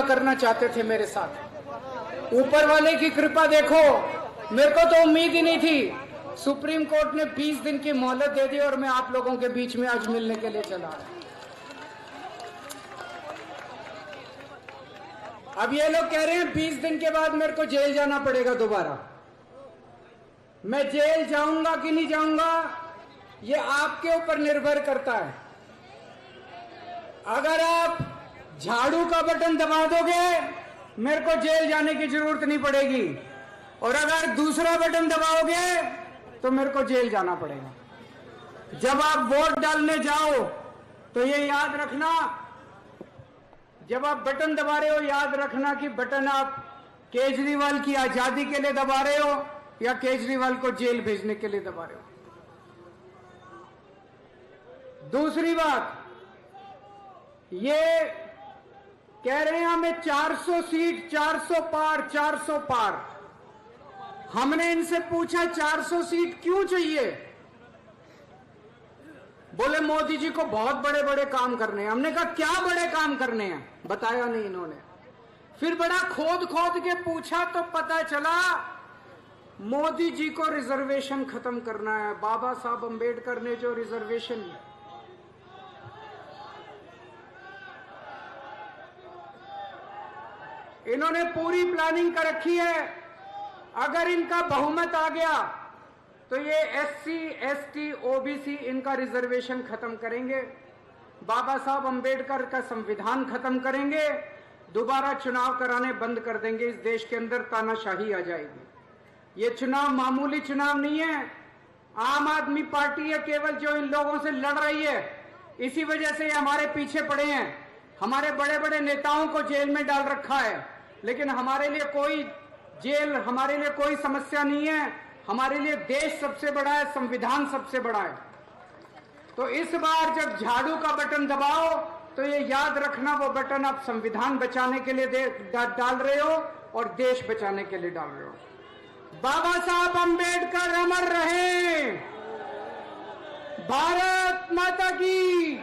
करना चाहते थे मेरे साथ। ऊपर वाले की कृपा देखो, मेरे को तो उम्मीद ही नहीं थी। सुप्रीम कोर्ट ने 20 दिन की मोहलत दे दी और मैं आप लोगों के बीच में आज मिलने के लिए चला। अब ये लोग कह रहे हैं 20 दिन के बाद मेरे को जेल जाना पड़ेगा दोबारा। मैं जेल जाऊंगा कि नहीं जाऊंगा ये आपके ऊपर निर्भर करता है। अगर आप झाड़ू का बटन दबा दोगे मेरे को जेल जाने की जरूरत नहीं पड़ेगी, और अगर दूसरा बटन दबाओगे तो मेरे को जेल जाना पड़ेगा। जब आप वोट डालने जाओ तो ये याद रखना, जब आप बटन दबा रहे हो याद रखना कि बटन आप केजरीवाल की आजादी के लिए दबा रहे हो या केजरीवाल को जेल भेजने के लिए दबा रहे हो। दूसरी बात, ये कह रहे हैं हमें 400 सीट, 400 पार, 400 पार। हमने इनसे पूछा 400 सीट क्यों चाहिए? बोले मोदी जी को बहुत बड़े बड़े काम करने हैं। हमने कहा क्या बड़े काम करने हैं, बताया नहीं इन्होंने। फिर बड़ा खोद खोद के पूछा तो पता चला मोदी जी को रिजर्वेशन खत्म करना है। बाबा साहब अंबेडकर ने जो रिजर्वेशन, इन्होंने पूरी प्लानिंग कर रखी है। अगर इनका बहुमत आ गया तो ये SC, ST, OBC इनका रिजर्वेशन खत्म करेंगे, बाबा साहब अंबेडकर का संविधान खत्म करेंगे, दोबारा चुनाव कराने बंद कर देंगे। इस देश के अंदर तानाशाही आ जाएगी। ये चुनाव मामूली चुनाव नहीं है। आम आदमी पार्टी है केवल जो इन लोगों से लड़ रही है। इसी वजह से ये हमारे पीछे पड़े हैं। हमारे बड़े बड़े नेताओं को जेल में डाल रखा है, लेकिन हमारे लिए कोई जेल, हमारे लिए कोई समस्या नहीं है। हमारे लिए देश सबसे बड़ा है, संविधान सबसे बड़ा है। तो इस बार जब झाड़ू का बटन दबाओ तो ये याद रखना वो बटन आप संविधान बचाने के लिए डाल रहे हो और देश बचाने के लिए डाल रहे हो। बाबा साहब अंबेडकर अमर रहे। भारत माता की।